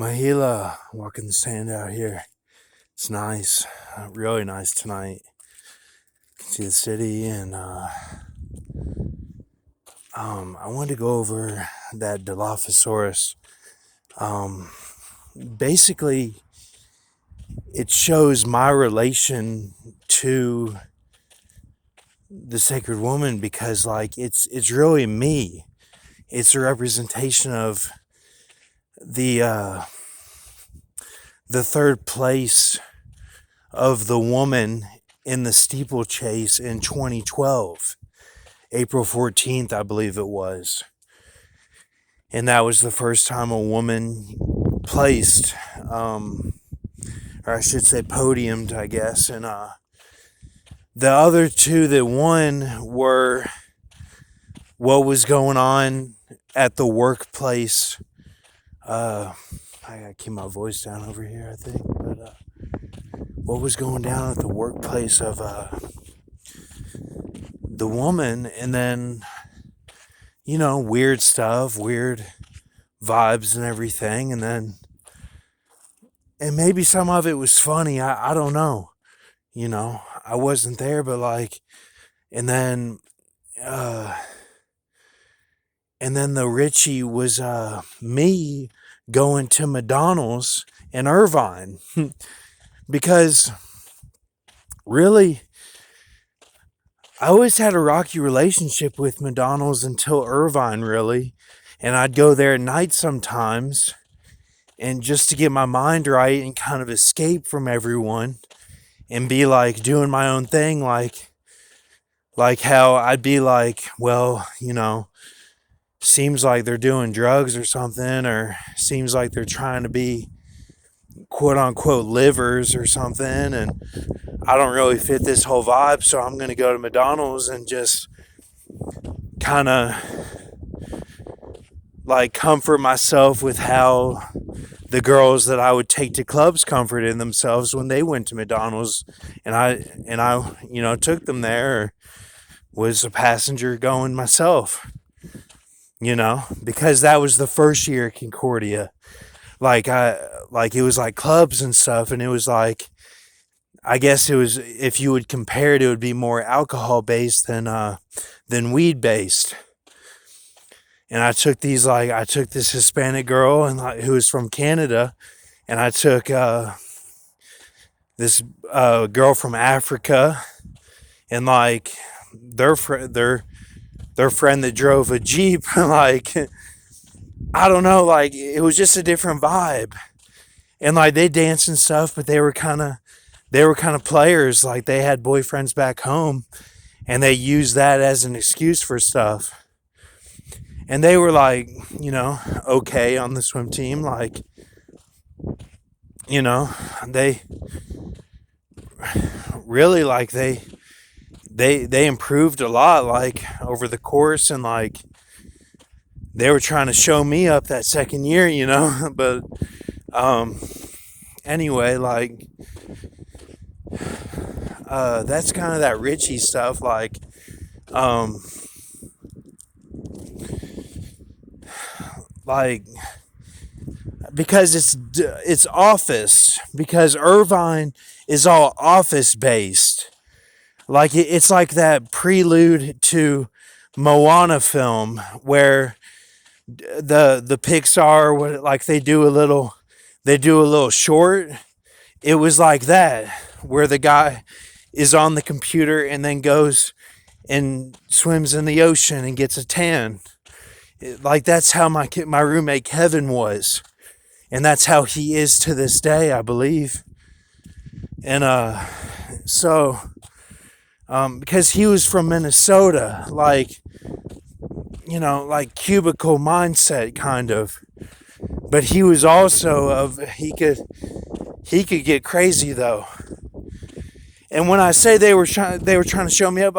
Mahila, walking the sand out here. It's nice, really nice tonight. You can see the city, and I wanted to go over that Dilophosaurus. Basically, it shows my relation to the sacred woman because, like, it's really me. It's a representation of the third place of the woman in the steeplechase in 2012, April 14th, I believe it was. And that was the first time a woman placed, or I should say podiumed, I guess. And the other two that won were what was going on at the workplace. I gotta keep my voice down over here, I think. But what was going down at the workplace of the woman, and then, weird stuff, weird vibes and everything, and maybe some of it was funny. I don't know. I wasn't there, but and then the Richie was me going to McDonald's in Irvine because really I always had a rocky relationship with McDonald's until Irvine, really. And I'd go there at night sometimes, and just to get my mind right and kind of escape from everyone and be doing my own thing, like how I'd be well, seems like they're doing drugs or something, or seems like they're trying to be quote unquote livers or something, and I don't really fit this whole vibe, so I'm gonna go to McDonald's and just kind of comfort myself with how the girls that I would take to clubs comforted themselves when they went to McDonald's, and I took them there, or was a passenger going myself, because that was the first year at Concordia. It was clubs and stuff, and it was I guess it was, if you would compare it, it would be more alcohol based than weed based. And I took this Hispanic girl who was from Canada, and I took this girl from Africa, and their friend that drove a Jeep, I don't know, it was just a different vibe. And they danced and stuff, but they were kind of players. They had boyfriends back home, and they used that as an excuse for stuff. And they were okay on the swim team. They really they improved a lot over the course, and they were trying to show me up that second year, but anyway, that's kind of that Richie stuff, because it's office, because Irvine is all office based. It's that prelude to Moana film where the Pixar, they do a little short. It was like that, where the guy is on the computer and then goes and swims in the ocean and gets a tan. That's how my roommate Kevin was, and that's how he is to this day, I believe. And so because he was from Minnesota, cubicle mindset kind of, but he was also he could get crazy though. And when I say they were trying to show me up,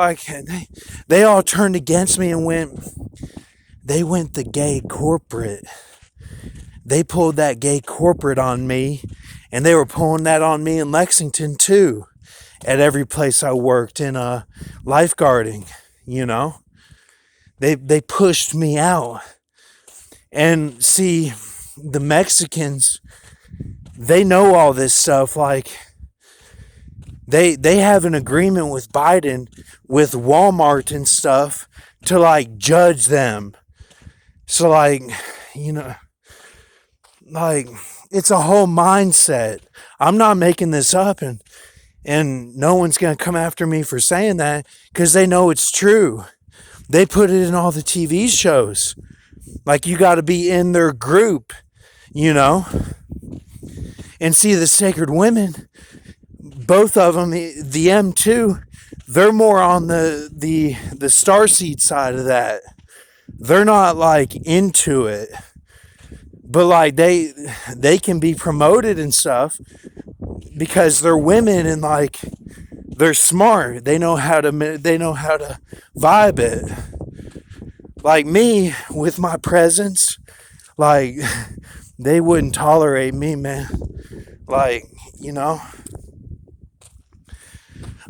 they all turned against me and went the gay corporate. They pulled that gay corporate on me, and they were pulling that on me in Lexington too, at every place I worked in lifeguarding. They pushed me out. And see, the Mexicans, they know all this stuff. Like, they have an agreement with Biden, with Walmart and stuff, to like judge them. So like, you know, like, it's a whole mindset. I'm not making this up, and no one's going to come after me for saying that, because they know it's true. They put it in all the TV shows. Like, you got to be in their group, you know? And see, the Sacred Women, both of them, the M2, they're more on the starseed side of that. They're not like into it. But like, they can be promoted and stuff because they're women, and like, they're smart. They know how to vibe it. Like me, with my presence, like, they wouldn't tolerate me, man. Like, you know,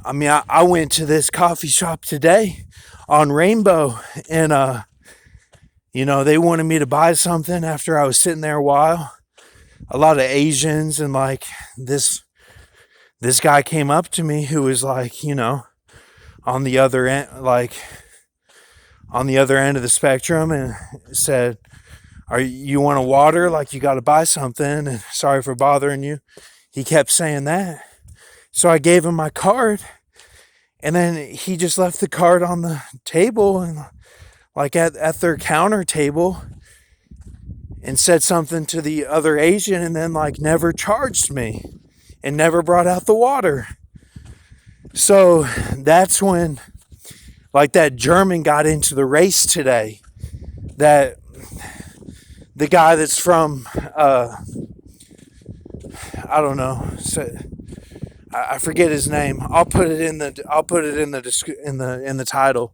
I mean, I went to this coffee shop today on Rainbow, and you know, they wanted me to buy something after I was sitting there a while. A lot of Asians, and like, this guy came up to me who was like, you know, on the other end, of the spectrum, and said, you want a water? Like, you got to buy something, and sorry for bothering you. He kept saying that. So I gave him my card, and then he just left the card on the table, and like at their counter table, and said something to the other Asian, and then like never charged me and never brought out the water. So that's when like that German got into the race today. That the guy that's from I don't know, so I forget his name. I'll put it in the title.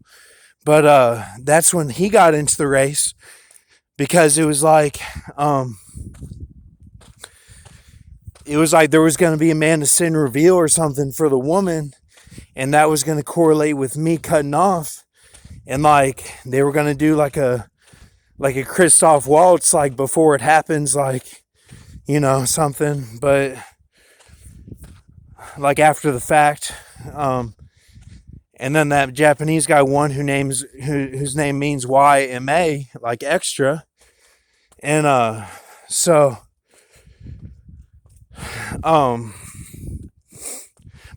But that's when he got into the race, because it was like there was going to be a man to sin reveal or something for the woman, and that was going to correlate with me cutting off, and like they were going to do like a Christoph Waltz, like before it happens, like, you know, something, but like after the fact. And then that Japanese guy won, whose name means YMA, like extra. And so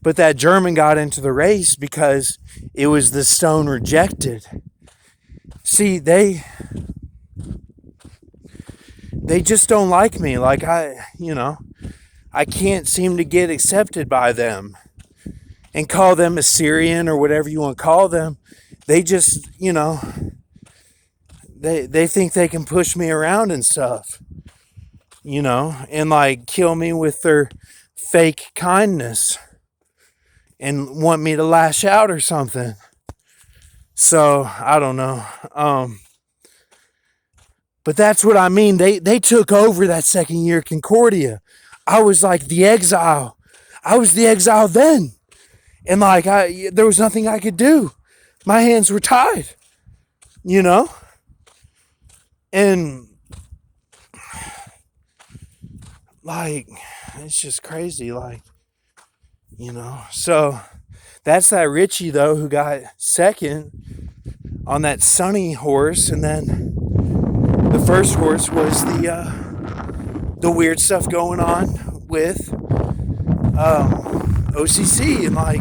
but that German got into the race because it was the stone rejected. See, they just don't like me. Like, I can't seem to get accepted by them. And call them Assyrian or whatever you want to call them. They just, you know, they think they can push me around and stuff, you know, and like kill me with their fake kindness and want me to lash out or something. So I don't know. But that's what I mean. They took over that second year Concordia. I was like the exile. I was the exile then. And like, there was nothing I could do. My hands were tied, you know? And like, it's just crazy, like, you know? So that's that Richie, though, who got second on that Sunny horse. And then the first horse was the weird stuff going on with OCC, and like,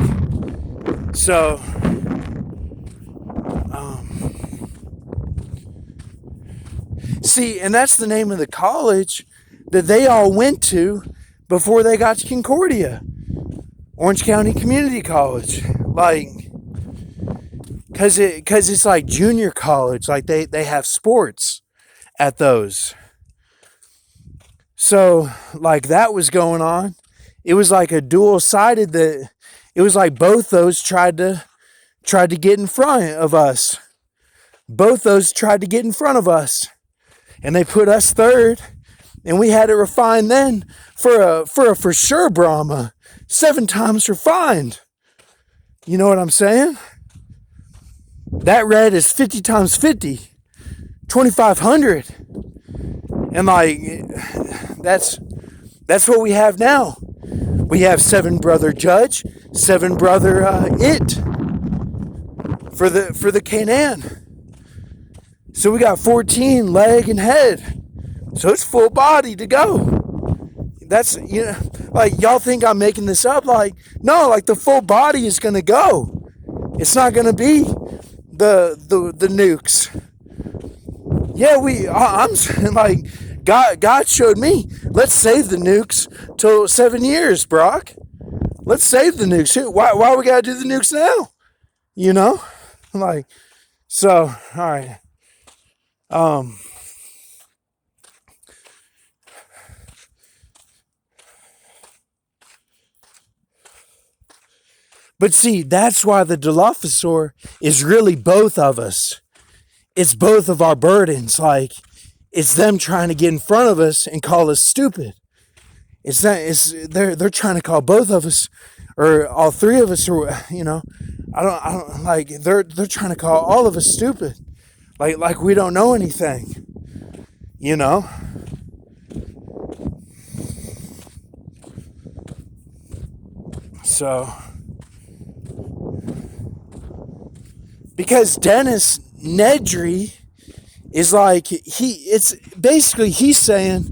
so see, and that's the name of the college that they all went to before they got to Concordia, Orange County Community College. Like, cause it's like junior college, like they have sports at those. So like, that was going on. It was like a dual-sided, that it was like both those tried to get in front of us. Both those tried to get in front of us. And they put us third. And we had it refined then for a for sure Brahma. 7 times refined. You know what I'm saying? That red is 50 times 50. 2,500. And And like that's what we have now. We have 7 brother Judge, 7 brother It for the Canaan. So we got 14 leg and head. So it's full body to go. That's, like, y'all think I'm making this up. Like, no, like the full body is gonna go. It's not gonna be the nukes. Yeah, I'm like, God showed me, let's save the nukes till 7 years, Brock. Let's save the nukes. Why we gotta do the nukes now? Like, so, all right. But see, that's why the Dilophosaur is really both of us. It's both of our burdens. Like, it's them trying to get in front of us and call us stupid. They're trying to call both of us, or all 3 of us, or I don't like, they're trying to call all of us stupid. Like we don't know anything. So, because Dennis Nedry is like, it's basically, he's saying,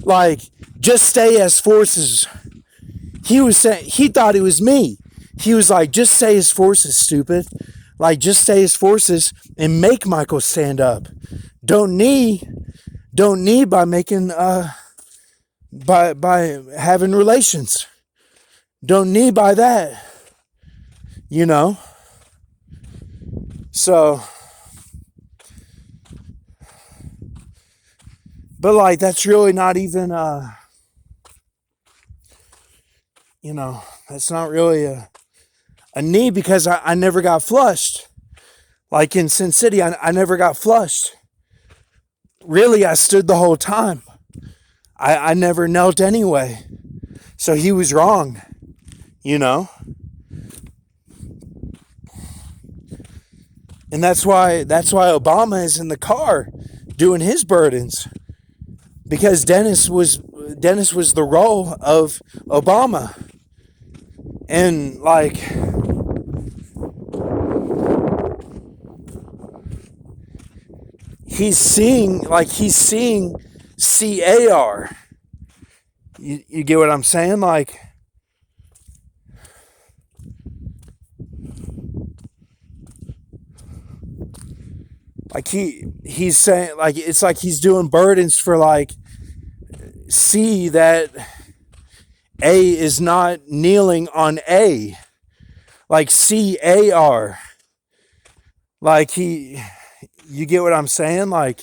like, just stay as forces. He was saying, he thought it was me. He was like, just stay as forces, stupid. Like, just stay as forces and make Michael stand up. Don't need by making, by having relations. Don't need by that. So, but like, that's really not even, that's not really a need, because I never got flushed. Like in Sin City, I never got flushed. Really, I stood the whole time. I never knelt anyway. So he was wrong, And that's why Obama is in the car doing his burdens. Because Dennis was the role of Obama. And like, he's seeing CAR. You get what I'm saying? Like, he's saying, like, it's like he's doing burdens for, like, C, that A is not kneeling on A. Like, CAR. Like, you get what I'm saying? Like,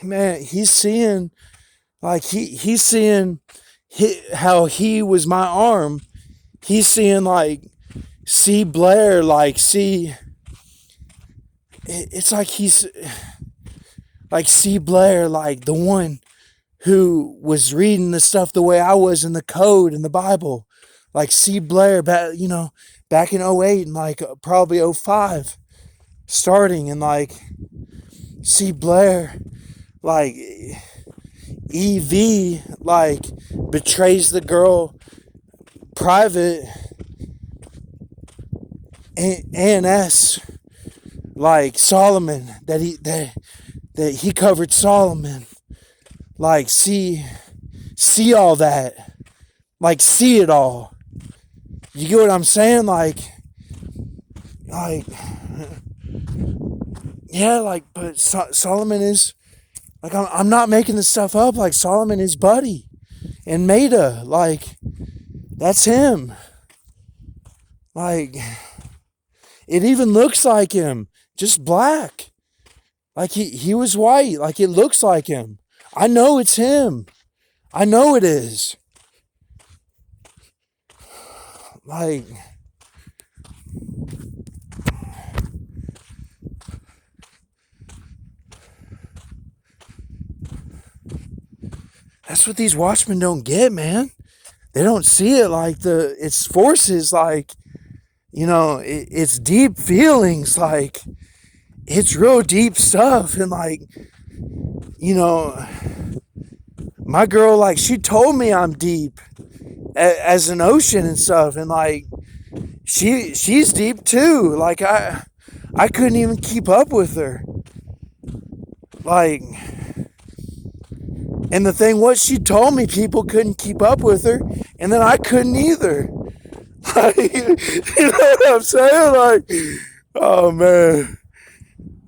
man, he's seeing, like, he's seeing how he was my arm. He's seeing, like, C. Blair, like, it's like he's, like, C. Blair, like, the one who was reading the stuff the way I was in the code in the Bible. Like, C. Blair, back in 08 and, like, probably 05, starting, and, like, C. Blair, like, EV, like, betrays the girl private, ANS, like, Solomon, that that he covered Solomon. Like, see all that. Like, see it all. You get what I'm saying? Like, yeah, like, but Solomon is, like, I'm not making this stuff up. Like, Solomon is Buddy and Maida. Like, that's him. Like, it even looks like him, just black. Like, he was white. Like, it looks like him. I know it's him. I know it is. Like, that's what these watchmen don't get, man. They don't see it like its forces, like, it's deep feelings, like, it's real deep stuff. And like, my girl, like, she told me I'm deep as an ocean and stuff. And like, she's deep too. Like, I couldn't even keep up with her. Like, and the thing was, she told me people couldn't keep up with her, and then I couldn't either. Like, you know what I'm saying? Like, oh man.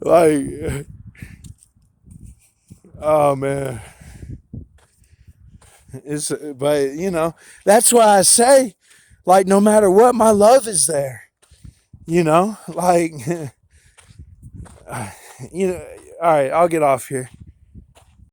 Like, oh man. But that's why I say, like, no matter what, my love is there. Like, all right, I'll get off here.